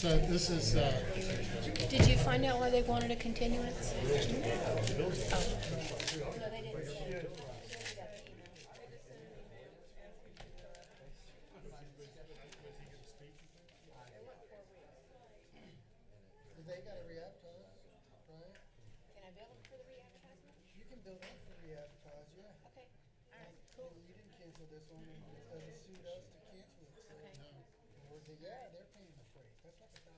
So this is, Did you find out why they wanted a continuance? Oh. No, they didn't say. they gotta re-advertise, right? Can I bill them for the re-advertisement? You can bill them for re-advertise, yeah. Okay, all right, cool. You didn't cancel this one, and it doesn't suit us to cancel it, so. Okay. No. Yeah, they're paying the freight, that's like $1,000.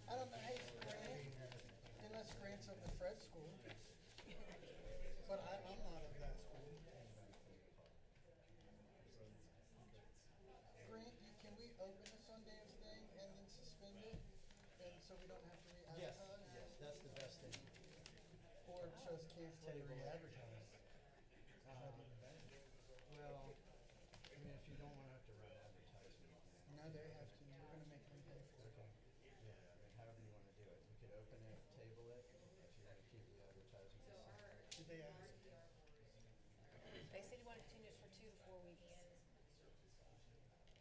I don't know, hey, unless Grant's of the Fred school, but I'm not of that school. Grant, can we open the Sundance thing and then suspend it, and so we don't have to Yes, re-advertise? yes, that's the best thing. Or just cancel and re-advertise? Well, I mean, if you don't wanna have to run advertisement. No, they have to, we're gonna make them pay for it. Yeah, I mean, however you wanna do it. You could open it, table it, if you wanna keep the advertisement the same. Did they ask? They said you want to continue this for 2 to 4 weeks.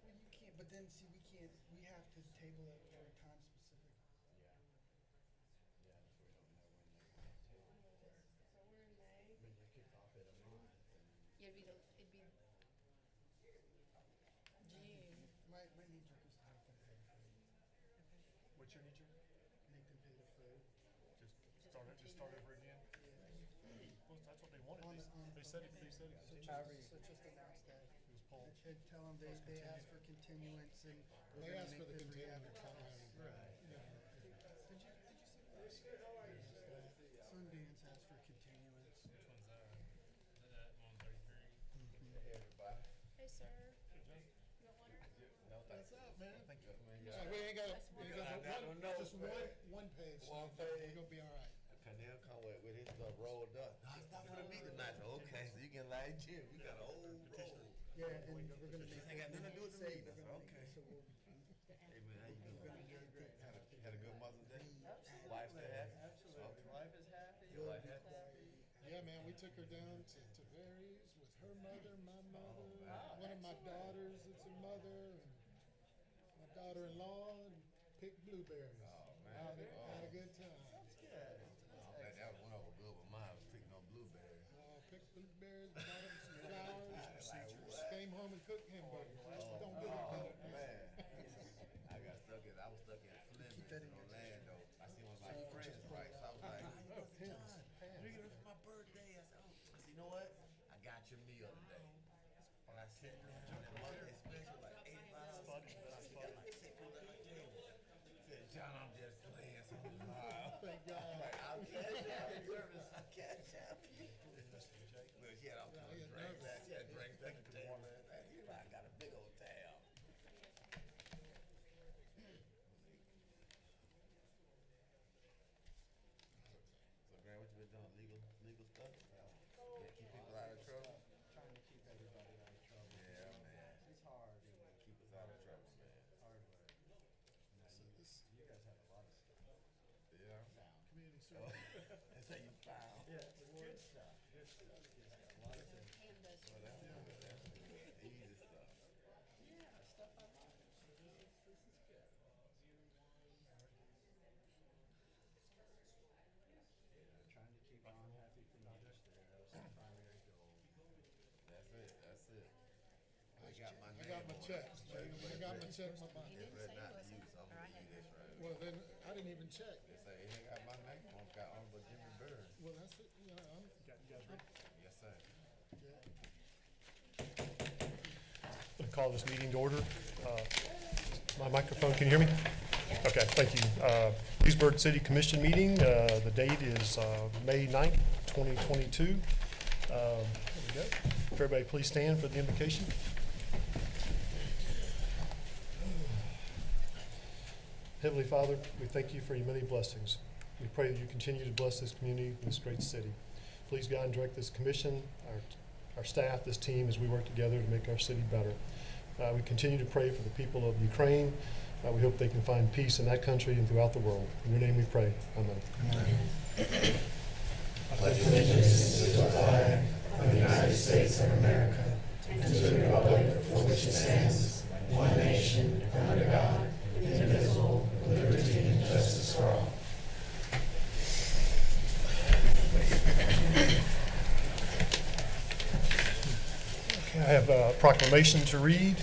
Well, you can't, but then, see, we can't, we have to table it for a time specific. Yeah. Yeah, if we don't know when they're gonna table it for. So we're in May. I mean, you could pop it a month and. Yeah, it'd be June. My knee jerk is to make them pay the freight. What's your nature? Make them pay the freight. Just start over again? Well, that's what they wanted. They said it. They said it. So continued. just announce that. It was Paul. And tell them they asked for continuance and we're gonna make them re-advertise. Right. Did you see that? Sundance asked for continuance. Which one's that? Is that 133? Hey, everybody. Hey, sir. Good job. You want water? No, What's up, man? Thank you. We ain't got, just one page. so One page. We're gonna be all right. Canal come with his rolled up. No, it's not for the meeting tonight. Okay, so you can lie, Jim. We got a whole roll. Yeah, and we're gonna make. Ain't got nothing to do with the say meeting. we're gonna make Okay. it so we'll- Hey, man, how you doing? Had a good Mother's Day? Wife still happy? Absolutely. Okay. Wife is happy. Your wife happy? Yeah, man, we took her down to Barry's with her mother, my mother, wow. one of my daughters, it's a mother, and my daughter-in-law, and picked blueberries. Oh, man. Had a good time. That's good. Oh, man, that one over good, but mine was picking on blueberries. Picked blueberries, bought them some flowers, Like what? came home and cooked hamburgers. Don't get it Oh, better. man. I was stuck in Flint, Orlando. I seen one of my friends, right? So I was like, Oh, pins. "Bring it up for my birthday." I said, "Oh," I said, "You know what? I got your meal today." When I sit down, that Monday special, like $85. She got like 6 food at my table. Said, "John, I'm just playing so loud." Thank God. Like, I'll cash out. I'll cash out. Look, she had all kinds of drinks. She had drinks at the table. I got a big old tab. So, Grant, what you been doing? Legal stuff? Yeah, keep people out of trouble? Trying to keep everybody out of trouble. Yeah, man. It's hard. Keep us out of trouble, man. Hard work. You guys have a lot of stuff. Yeah. Community Oh, service. that's how you found. Yeah, it's good stuff. Good stuff. He's got a lot of things. Well, that's good. That's good. Easy stuff. Yeah, stuff I like. This is good. Trying to keep on happy families there. That was the primary goal. That's it. That's it. I got my I name got my on check. it. I got my check in my He pocket. didn't Better say not it was use him, some or I of had these, right? Well, then, I didn't even check. They say it ain't got my name on it. Got Honorable Jimmy Bird. Well, that's it, you know, I'm, Yes, sir. yeah. I'm going to call this meeting to order. My microphone, can you hear me? Okay, thank you. Leesburg City Commission meeting, the date is May 9th, 2022. There we go. If everybody please stand for the invocation. Heavenly Father, we thank you for your many blessings. We pray that you continue to bless this community and this great city. Please guide and direct this commission, our staff, this team, as we work together to make our city better. We continue to pray for the people of Ukraine. We hope they can find peace in that country and throughout the world. In your name we pray. Amen. Pledge allegiance to the flag of the United States States of America and to the republic for which it stands, one nation, under God, indivisible, with liberty and justice for all. I have a proclamation to read.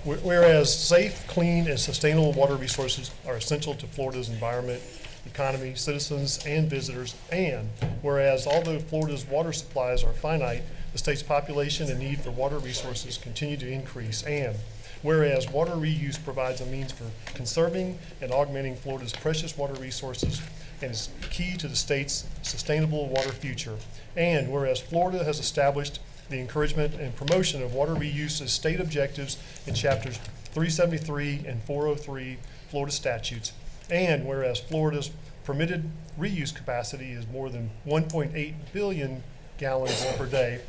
Whereas safe, clean, and sustainable water resources are essential to Florida's environment, economy, citizens, and visitors, and whereas although Florida's water supplies are finite, the state's population and need for water resources continue to increase, and whereas water reuse provides a means for conserving and augmenting Florida's precious water resources and is key to the state's sustainable water future, and whereas Florida has established the encouragement and promotion of water reuse as state objectives in chapters 373 and 403 Florida statutes, and whereas Florida's permitted reuse capacity is more than 1.8 billion gallons per day,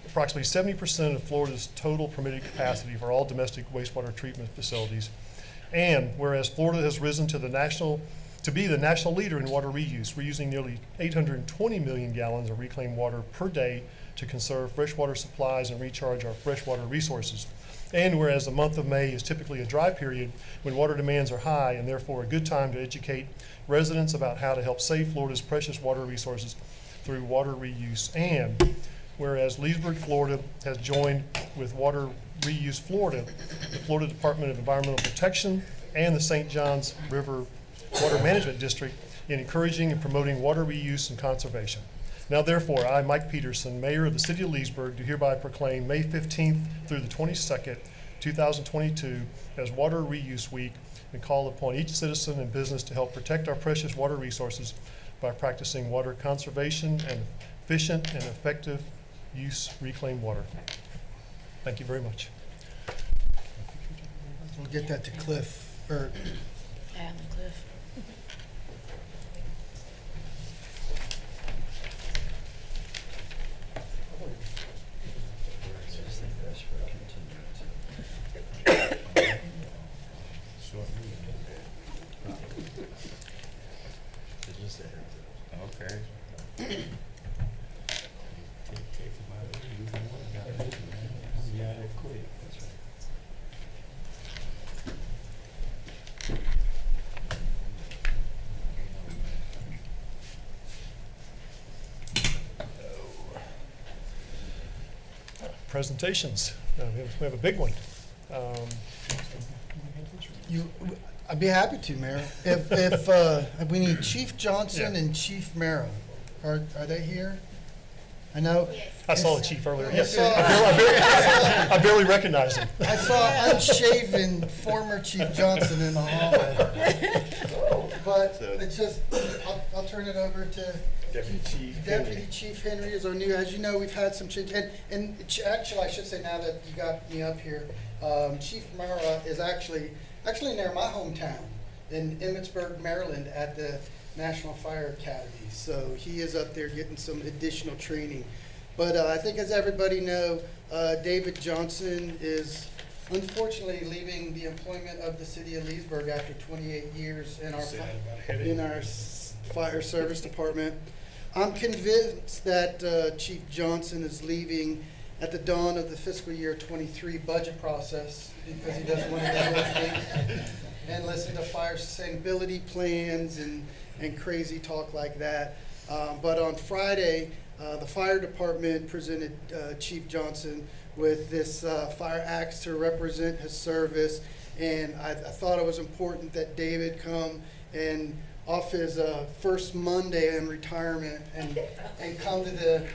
approximately 70% of Florida's total permitted capacity for all domestic wastewater treatment facilities, and whereas Florida has risen to be the national leader in water reuse, reusing nearly 820 million gallons of reclaimed water per day to conserve freshwater supplies and recharge our freshwater resources. And whereas the month of May is typically a dry period when water demands are high and therefore a good time to educate residents about how to help save Florida's precious water resources through water reuse. And whereas Leesburg, Florida has joined with Water Reuse Florida, the Florida Department of Environmental Protection, and the St. Johns River Water Management District in encouraging and promoting water reuse and conservation. Now therefore, I, Mike Peterson, Mayor of the City of Leesburg, do hereby proclaim May 15th through the 22nd, 2022 as Water Reuse Week and call upon each citizen and business to help protect our precious water resources by practicing water conservation and efficient and effective use reclaimed water. Thank you very much. We'll get that to Cliff, or Alan Cliff. Presentations. We have a big one. I'd be happy to, Mayor. If we need Chief Johnson and Chief Mara, are they here? I know. I saw the chief earlier. Yes, saw- I barely recognized him. I saw unshaven former Chief Johnson in the hallway. But it's just, I'll turn it over to Deputy Chief Henry is our new, as you know, we've had some change. And actually, I should say now that you got me up here, Chief Mara is actually near my hometown in Emmitsburg, Maryland at the National Fire Academy. So he is up there getting some additional training. But I think as everybody know, David Johnson is unfortunately leaving the employment of the city of Leesburg after 28 years in our fire service department. I'm convinced that Chief Johnson is leaving at the dawn of the fiscal year 23 budget process because he doesn't want to negotiate and listen to fire sustainability plans and crazy talk like that. But on Friday, the fire department presented Chief Johnson with this fire axe to represent his service, and I thought it was important that David come and off his first Monday in retirement and come to the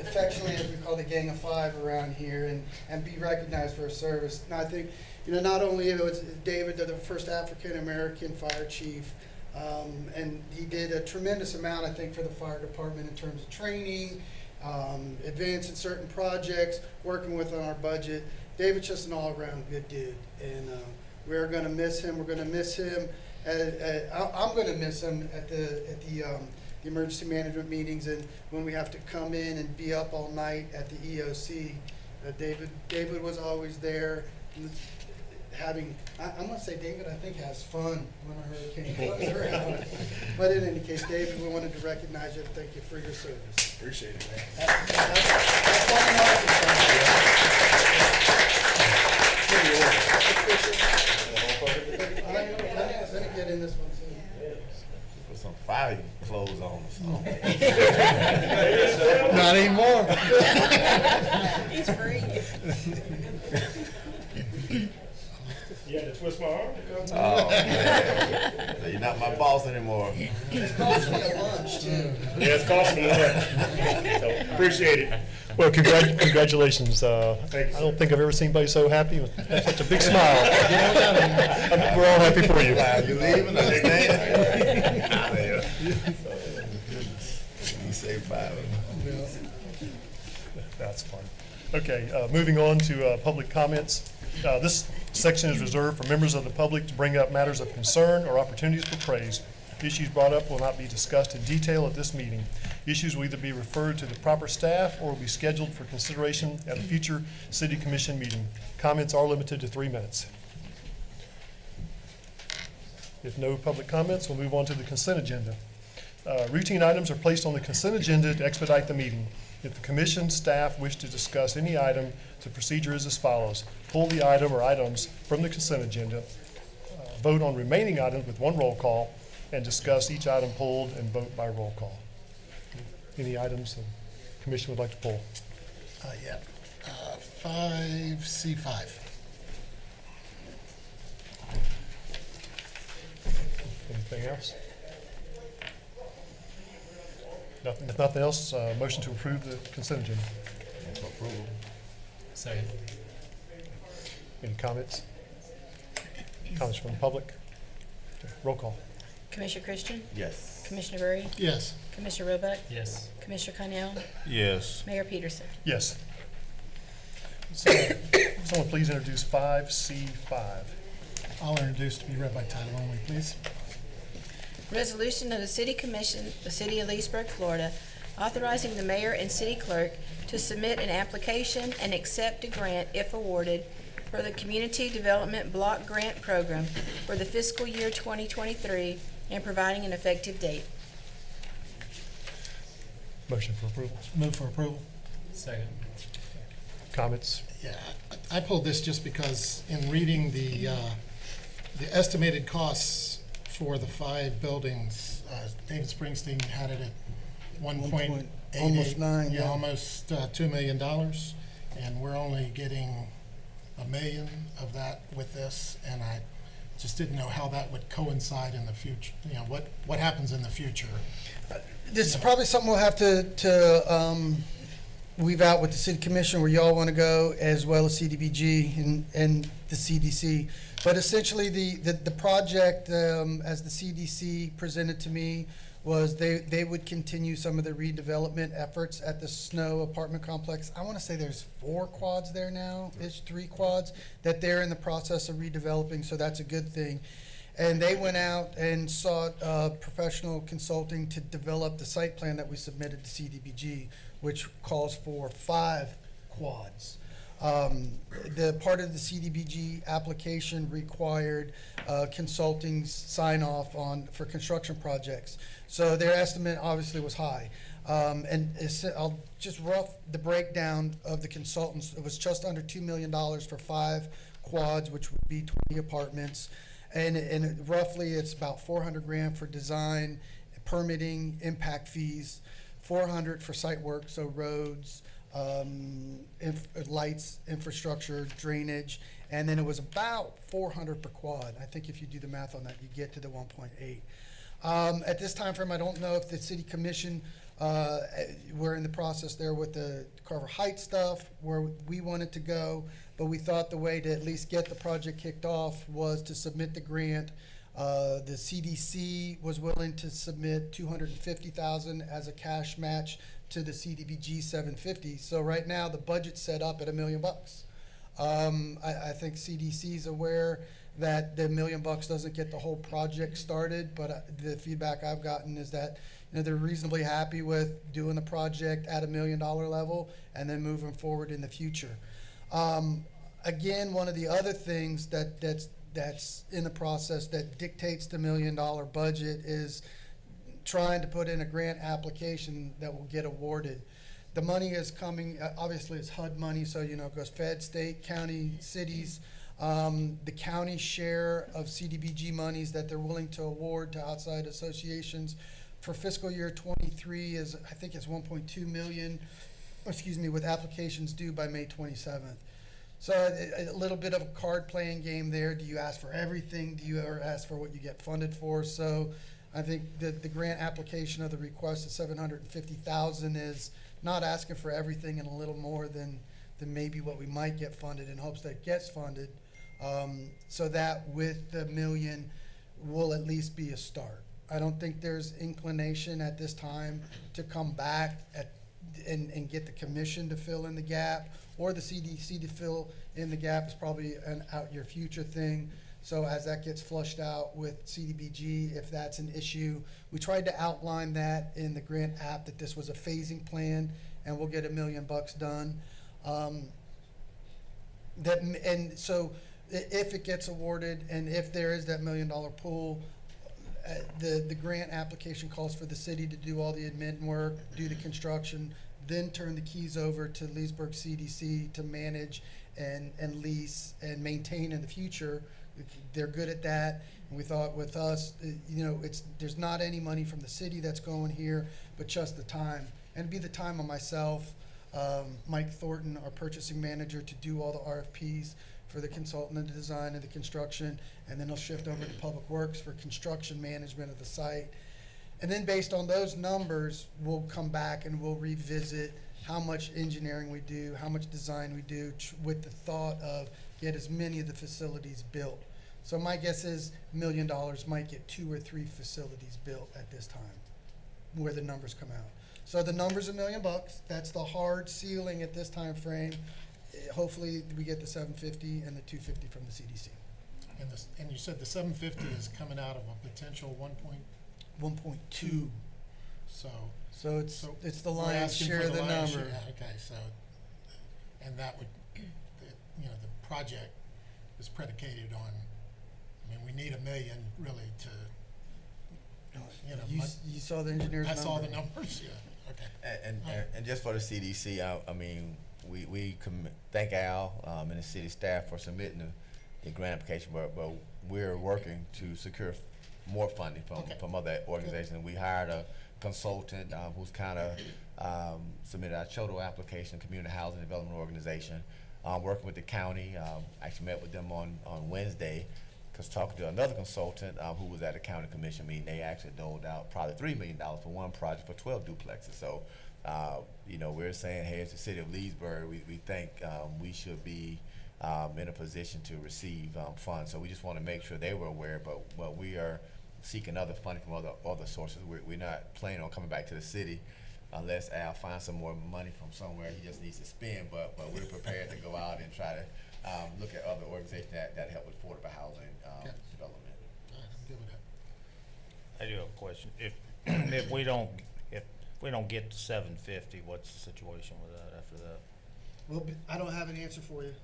affectionately as we call the Gang of Five around here and be recognized for his service. And I think, not only was David the first African American fire chief, and he did a tremendous amount, I think, for the fire department in terms of training, advancing certain projects, working with on our budget. David's just an all-around good dude, and we're going to miss him. We're going to miss him. I'm going to miss him at the emergency management meetings and when we have to come in and be up all night at the EOC. David was always there, having, I'm gonna say David, I think, has fun when a hurricane comes around. But in any case, David, we wanted to recognize you and thank you for your service. Appreciate it, man. That's one of my let me get in this one too. Put some fire clothes on or something. Not anymore. He's free. You had to twist my arm? Oh, man. So you're not my boss anymore. It's costing me a lunch too. Yeah, it's costing me lunch. So, appreciate it. Well, congratulations. I don't think I've ever seen anybody so happy with such a big smile. We're all happy for you. You leaving, understand? You say five. That's fun. Okay, moving on to public comments. This section is reserved for members of the public to bring up matters of concern or opportunities for praise. Issues brought up will not be discussed in detail at this meeting. Issues will either be referred to the proper staff or will be scheduled for consideration at a future city commission meeting. Comments are limited to 3 minutes. If no public comments, we'll move on to the consent agenda. Routine items are placed on the consent agenda to expedite the meeting. If the commission staff wish to discuss any item, the procedure is as follows. Pull the item or items from the consent agenda, vote on remaining items with one roll call, and discuss each item pulled and vote by roll call. Any items the commission would like to pull? Yeah. 5C5. Anything else? Nothing, if nothing else, motion to approve the consent agenda. Approval. Second. Any comments? Comments from the public? Okay, roll call. Commissioner Christian? Yes. Commissioner Berry? Yes. Commissioner Roebuck? Yes. Commissioner Connell? Yes. Mayor Peterson? Yes. So, someone please introduce 5C5. I'll introduce to be read by title only, please. Resolution of the City Commission, the City of Leesburg, Florida, authorizing the mayor and city clerk to submit an application and accept a grant, if awarded, for the Community Development Block Grant Program for the fiscal year 2023 and providing an effective date. Motion for approval. Move for approval. Second. Comments? Yeah, I pulled this just because in reading the estimated costs for the 5 buildings, David Springsteen had it at 1.88. Almost 9, Yeah, yeah. almost $2 million. And we're only getting $1 million of that with this. And I just didn't know how that would coincide in the future. You know, what happens in the future. This is probably something we'll have to weave out with the city commission where y'all want to go, as well as CDBG and the CDC. But essentially, the project, as the CDC presented to me, was they would continue some of the redevelopment efforts at the Snow apartment complex. I want to say there's 4 quads there now, 3 quads, that they're in the process of redeveloping, so that's a good thing. And they went out and sought professional consulting to develop the site plan that we submitted to CDBG, which calls for 5 quads. The part of the CDBG application required consulting sign off for construction projects. So their estimate obviously was high. I'll just rough the breakdown of the consultants. It was just under $2 million for 5 quads, which would be 20 apartments. And roughly it's about $400,000 for design, permitting, impact fees, $400,000 for site work, so roads, lights, infrastructure, drainage, and then it was about $400,000 per quad. I think if you do the math on that, you get to the 1.8. At this time frame, I don't know if the city commission, we're in the process there with the Carver Heights stuff, where we wanted to go, but we thought the way to at least get the project kicked off was to submit the grant. The CDC was willing to submit $250,000 as a cash match to the CDBG 750. So right now the budget's set up at $1 million. I think CDC's aware that the $1 million doesn't get the whole project started, but the feedback I've gotten is that they're reasonably happy with doing the project at $1 million level and then moving forward in the future. Again, one of the other things that's in the process that dictates the $1 million budget is trying to put in a grant application that will get awarded. The money is coming, obviously it's HUD money, so it goes fed, state, county, cities. The county share of CDBG monies that they're willing to award to outside associations for fiscal year 23 is, I think it's 1.2 million, with applications due by May 27th. So a little bit of a card playing game there. Do you ask for everything? Do you ever ask for what you get funded for? So I think that the grant application of the request of $750,000 is not asking for everything and a little more than maybe what we might get funded, in hopes that it gets funded. So that with the $1 million will at least be a start. I don't think there's inclination at this time to come back and get the commission to fill in the gap, or the CDC to fill in the gap. Is probably an out-year future thing. So as that gets flushed out with CDBG, if that's an issue, we tried to outline that in the grant app, that this was a phasing plan and we'll get $1 million done. And so if it gets awarded and if there is that $1 million pool, the grant application calls for the city to do all the admin work, do the construction, then turn the keys over to Leesburg CDC to manage and lease and maintain in the future. They're good at that. And we thought with us, there's not any money from the city that's going here, but just the time. And it'd be the time of myself, Mike Thornton, our purchasing manager, to do all the RFPs for the consultant and the design and the construction, and then he'll shift over to Public Works for construction management of the site. And then based on those numbers, we'll come back and we'll revisit how much engineering we do, how much design we do, with the thought of get as many of the facilities built. So my guess is $1 million might get 2 or 3 facilities built at this time, where the numbers come out. So the number's $1 million. That's the hard ceiling at this time frame. Hopefully we get the 750 and the 250 from the CDC. And you said the 750 is coming out of a potential 1.2. So it's the we're lion's asking share for of the lion's number. share. Yeah, okay, so, and that would, the project is predicated on, we need $1 million really to, You saw the engineer's number. I saw the numbers, yeah, okay. And just for the CDC, we thank Al and the city staff for submitting the grant application, but we're working to secure more funding from other organizations. We hired a consultant who's kind of submitted our Choto application, Community Housing Development Organization, working with the county. Actually met with them on Wednesday, because talking to another consultant who was at a county commission meeting. They actually doled out probably $3 million for one project for 12 duplexes. So we're saying, hey, as the city of Leesburg, we think we should be in a position to receive funds. So we just want to make sure they were aware, but we are seeking other funding from other sources. We're not planning on coming back to the city unless Al finds some more money from somewhere he just needs to spend, but we're prepared to go out and try to look at other organizations that help with affordable housing development. All right, I'm good with that. I do have a question. If we don't get to 750, what's the situation with that after that? Well, I don't have an answer for you.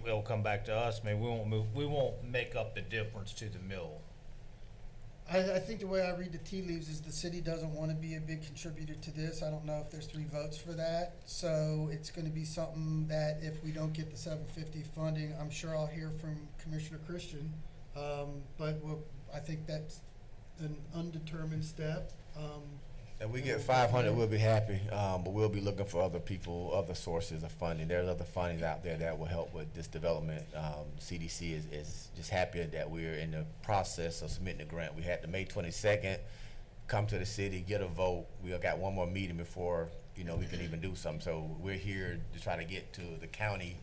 It'll come back to us. We won't make up the difference to the mill. I think the way I read the tea leaves is the city doesn't want to be a big contributor to this. I don't know if there's 3 votes for that. So it's going to be something that if we don't get the 750 funding, I'm sure I'll hear from Commissioner Christian. But I think that's an undetermined step. If we get 500, we'll be happy, but we'll be looking for other sources of funding. There's other funding out there that will help with this development. CDC is just happy that we're in the process of submitting the grant. We had the May 22nd come to the city, get a vote. We got one more meeting before we can even do something. So we're here to try to get to the county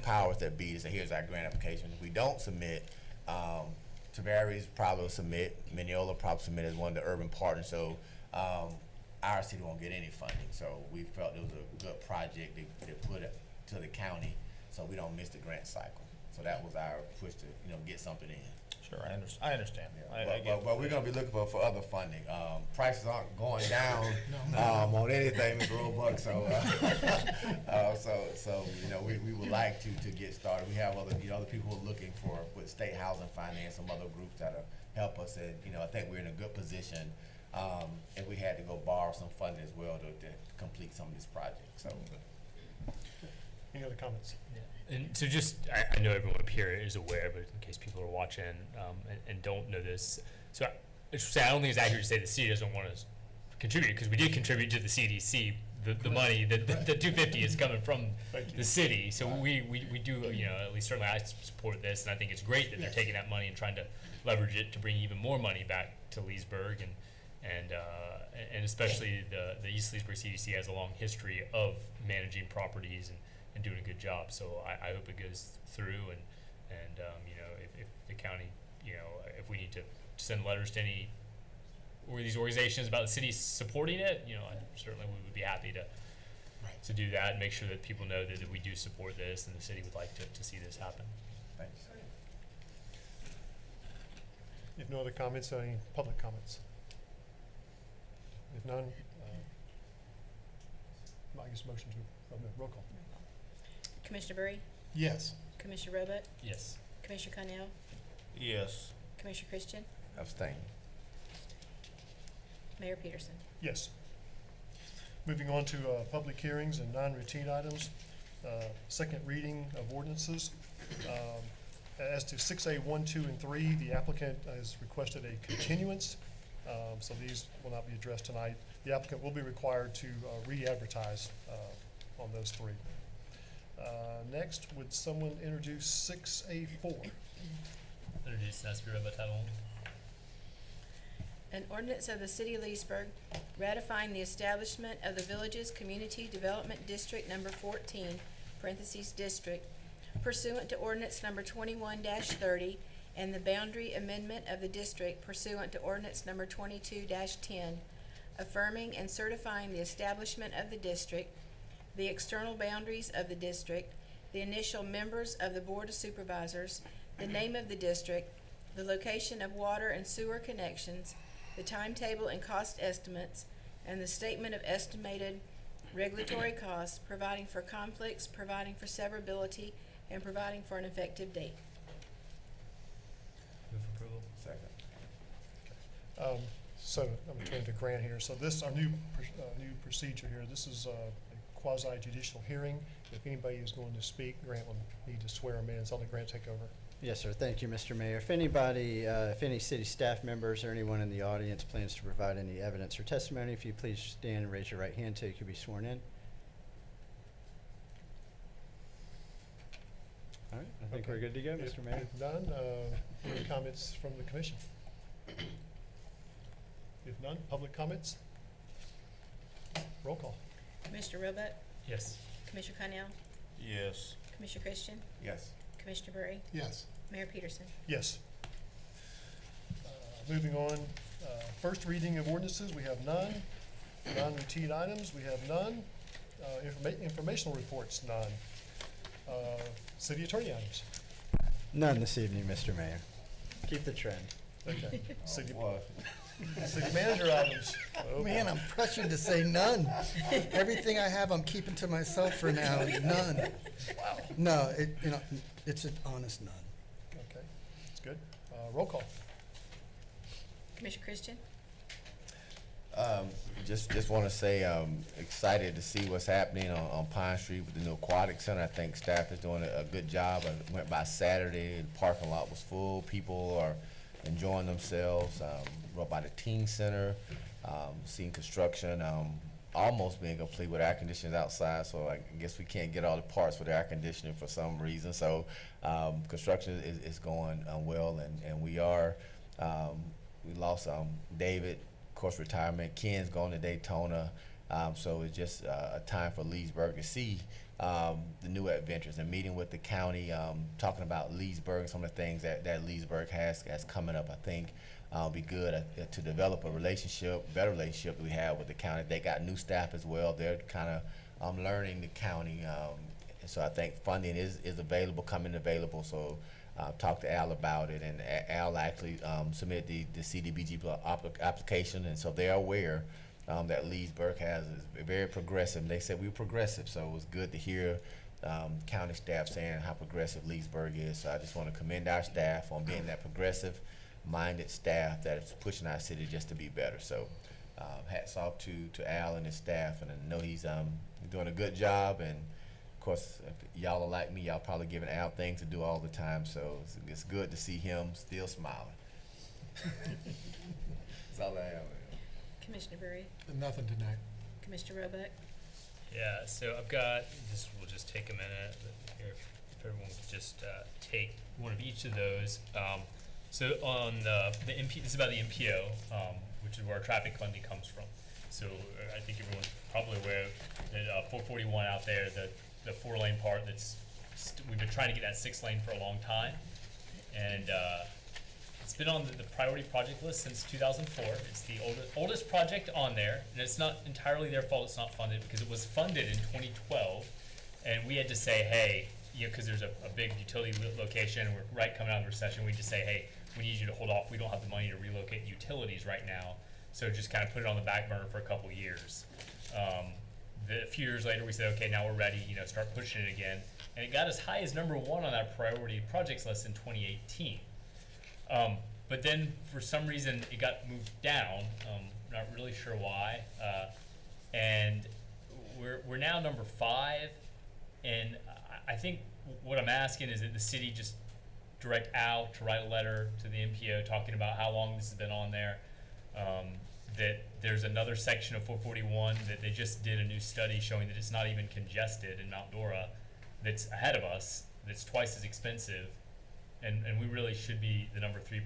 powers that be to say, here's our grant application. If we don't submit, Tavares probably will submit. Mineola probably submit as one of the urban partners. So our city won't get any funding, so we felt it was a good project to put it to the county, so we don't miss the grant cycle. So that was our push to get something in. Sure, I understand. I get But we're gonna be looking for other funding. Prices aren't going down, on anything, Mr. Roebuck, so, so, we would like to get started. We have other people who are looking for, with state housing finance, some other groups that'll help us, and, I think we're in a good position. And we had to go borrow some funding as well to complete some of this project, so. Any other comments? And so just, I know everyone up here is aware, but in case people are watching and don't know this, so I don't think it's accurate to say the city doesn't want to contribute, because we did contribute to the CDC. The money, the 250 is coming from the city, so we do, at least certainly I support this, and I think it's great that they're taking that money and trying to leverage it to bring even more money back to Leesburg, and especially the East Leesburg CDC has a long history of managing properties and doing a good job. So I hope it goes through, and if the county, if we need to send letters to any or these organizations about the city supporting it, certainly we would be happy to do that and make sure that people know that we do support this and the city would like to see this happen. Thanks. If no other comments, any public comments? If none, I guess motion to, roll call. Commissioner Berry? Yes. Commissioner Roebuck? Yes. Commissioner Connell? yes. Commissioner Christian? Abstain. Mayor Peterson? Yes. Moving on to public hearings and non-routine items. Second reading of ordinances. As to 6A 1, 2, and 3, the applicant has requested a continuance, so these will not be addressed tonight. The applicant will be required to re-advertise on those three. Next, would someone introduce 6A 4? Introduce and ask for by title only. An ordinance of the City of Leesburg ratifying the establishment of the Villages Community Development District Number 14, parentheses, district, pursuant to ordinance number 21-30, and the boundary amendment of the district pursuant to ordinance number 22-10, affirming and certifying the establishment of the district, the external boundaries of the district, the initial members of the Board of Supervisors, the name of the district, the location of water and sewer connections, the timetable and cost estimates, and the statement of estimated regulatory costs, providing for conflicts, providing for severability, and providing for an effective date. Move for approval. Second. So I'm going to turn to Grant here. So this, our new procedure here, this is a quasi-judicial hearing. If anybody is going to speak, Grant will need to swear them in. So I'll let Grant take over. Yes, sir. Thank you, Mr. Mayor. If anybody, if any city staff members or anyone in the audience plans to provide any evidence or testimony, if you please stand and raise your right hand so you can be sworn in. All right, I think Okay. we're good to go, Mr. Mayor. If none, any comments from the commission? If none, public comments? Roll call. Commissioner Roebuck? Yes. Commissioner Connell? Yes. Commissioner Christian? Yes. Commissioner Berry? Yes. Mayor Peterson? Yes. Moving on, first reading of ordinances, we have none. Non-routine items, we have none. Informational reports, none. City attorney items. None this evening, Mr. Mayor. Keep the trend. Okay. City, What? city manager items. Oh, Man, boy. I'm pressured to say none. Everything I have, I'm keeping to myself for now. None. No, it's an honest none. Okay, that's good. Roll call. Commissioner Christian? Just want to say excited to see what's happening on Pine Street with the new aquatic center. I think staff is doing a good job. I went by Saturday, the parking lot was full. People are enjoying themselves. Rode by the teen center, seeing construction almost being complete with air conditioners outside. So I guess we can't get all the parts for the air conditioning for some reason. So construction is going well, and we are. We lost David. Of course, retirement. Ken's going to Daytona, so it's just a time for Leesburg to see the new adventures and meeting with the county, talking about Leesburg and some of the things that Leesburg has coming up. I think be good to develop a better relationship that we have with the county. They got new staff as well. They're kind of learning the county, and so I think funding is available, coming available. So talked to Al about it, and Al actually submitted the CDBG application, and so they're aware that Leesburg is very progressive. They said we were progressive, so it was good to hear county staff saying how progressive Leesburg is. So I just want to commend our staff on being that progressive-minded staff that is pushing our city just to be better. So hats off to Al and his staff, and I know he's doing a good job. And of course, if y'all are like me, y'all probably giving Al things to do all the time. So it's good to see him still smiling. That's all I have. Commissioner Berry, Nothing tonight. Commissioner Roebuck. Yeah, so I've got, this will just take a minute, but here, if everyone could just take one of each of those. So on the MP, this is about the MPO, which is where our traffic funding comes from. So I think everyone's probably aware that 441 out there, the 4-lane part we've been trying to get that 6-lane for a long time. And it's been on the priority project list since 2004. It's the oldest project on there, and it's not entirely their fault it's not funded, because it was funded in 2012, and we had to say, hey, because there's a big utility location, and we're right coming out of the recession, we just say, hey, we need you to hold off. We don't have the money to relocate utilities right now, so just kind of put it on the back burner for a couple years. A few years later, we said, okay, now we're ready, start pushing it again, and it got as high as #1 on that priority projects list in 2018. But then for some reason it got moved down. Not really sure why. And we're now #5. And I think what I'm asking is that the city just direct Al to write a letter to the MPO talking about how long this has been on there. That there's another section of 441 that they just did a new study showing that it's not even congested in Mount Dora, that's ahead of us, that's twice as expensive. And we really should be the #3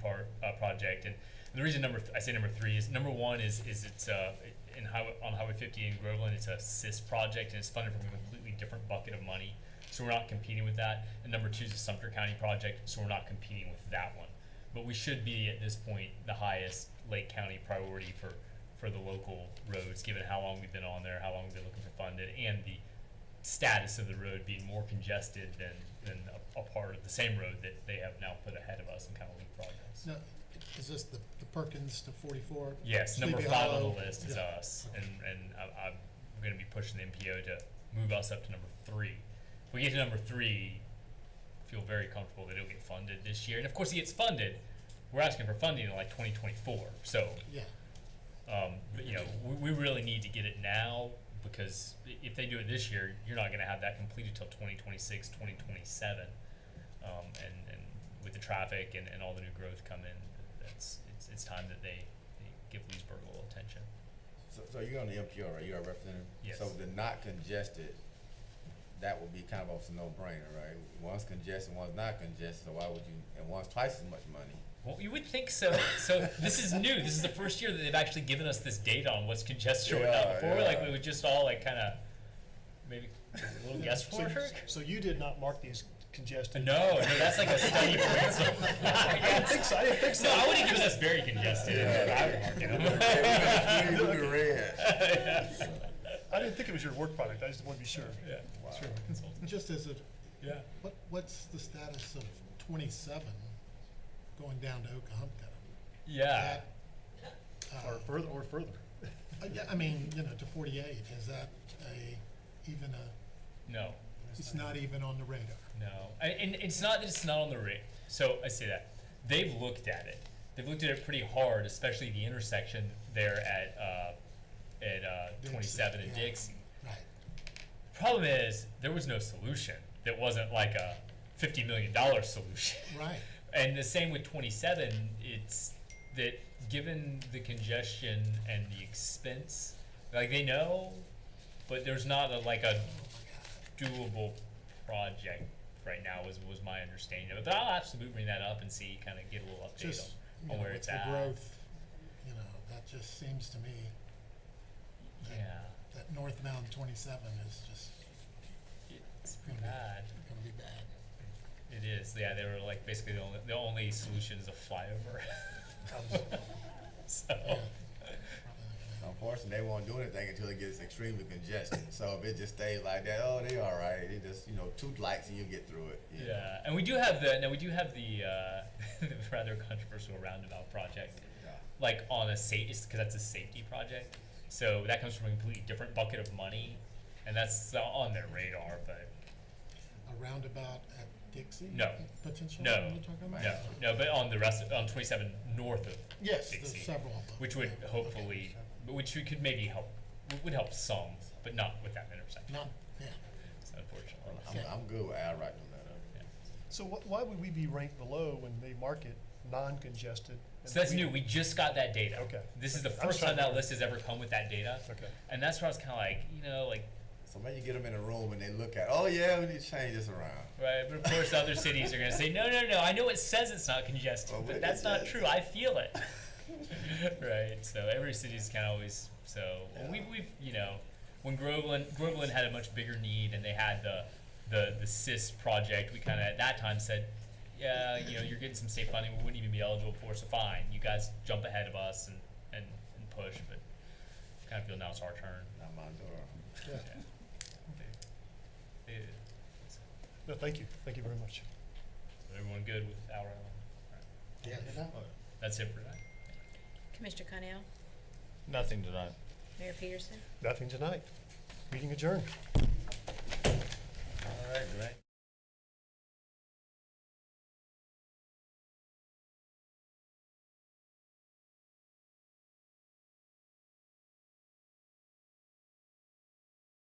project. And the reason I say #3 is #1 is it's on Highway 50 in Groveland. It's a CIS project, and it's funded from a completely different bucket of money. So we're not competing with that. And #2 is a Sumter County project, so we're not competing with that one. But we should be at this point the highest Lake County priority for the local roads, given how long we've been on there, how long we've been looking for funded, and the status of the road being more congested than a part of the same road that they have now put ahead of us and kind of lead progress. Now, is this the Perkins to 44? Yes, Sleepy #5 on Hollow? the list is Yeah. us, and I'm going to be pushing the MPO to move us up to #3. If we get to #3, I feel very comfortable that it'll get funded this year. And of course, it gets funded. We're asking for funding in like 2024. So, Yeah. but, we really need to get it now, because if they do it this year, you're not going to have that completed till 2026, 2027. And with the traffic and all the new growth coming, it's time that they give Leesburg a little attention. So you're on the MPO, right? You're a representative? Yes. So the not congested, that would be kind of a no-brainer, right? One's congested, one's not congested, so why would you, and one's twice as much money? Well, you would think so. So this is new. This is the first year that they've actually given us this data on what's congested or not. Before, Yeah. like, we would just all like kind of maybe a little guesswork. So you did not mark these congested? No, that's like a study for it. I didn't think so. No, I would have given us very congested. Yeah, we were red. I didn't think it was your work product. I just wanted to be sure. Yeah. Sure. Just as a, Yeah. what's the status of 27 going down to Okahumpka? Yeah. Or further. Yeah, I mean, to 48, is that even No. it's not even on the radar? No, and it's not that it's not on the rig. So I say that they've looked at it. They've looked at it pretty hard, especially the intersection there at 27 and yeah. Dixie. Right. Problem is, there was no solution that wasn't like a $50 million solution. Right. And the same with 27. It's that given the congestion and the expense, like they know, but there's not a doable project right now was my understanding of it. But I'll absolutely bring that up and see, kind of get a little update Just, on where with it's the at. growth, that just seems to me Yeah, that North Mountain 27 is just it's gonna pretty bad. gonna be bad. It is. Yeah, they were like basically the only solution is a flyover. So Yeah. I'm portion, they won't do anything until it gets extremely congested. So if it just stays like that, oh, they all right. It just, 2 lights and you get through it. you know. Yeah, and we do have the the rather controversial roundabout project, Yeah. like on a because that's a safety project. So that comes from a completely different bucket of money, and that's on their radar. But A roundabout at Dixie? No. Potentially, no, you're talking about? no, but on the rest on 27 north of Yes, there's Dixie, several of them. which would Yeah, hopefully, which we could maybe help, would help some, but not with that intersection. Not, yeah. So unfortunately. I'm good with Al writing that up. Yeah. So why would we be ranked below when they mark it non-congested? and So that's we- new. We just got that data. Okay. This is the I'm just first trying time to- that list has ever come with that data. Okay. And that's where I was kind of like, So maybe you get them in a room and they look at, oh yeah, we need to change this around. right. But of course, other cities are going to say, no. I know it says it's not congested, Well, but wait, that's it not does. true. I feel it. Right. So every city's kind of always so. Yeah. We've when Groveland had a much bigger need and they had the CIS project, we kind of at that time said, yeah, you're getting some state funding we wouldn't even be eligible for, so fine, you guys jump ahead of us and push, but kind of feel now it's our turn. Not my door. Yeah. Yeah. No, thank you. Thank you very much. Everyone good with our Yeah. That's it for tonight. Commissioner Connell, Nothing tonight. Mayor Peterson. Nothing tonight. Meeting adjourned.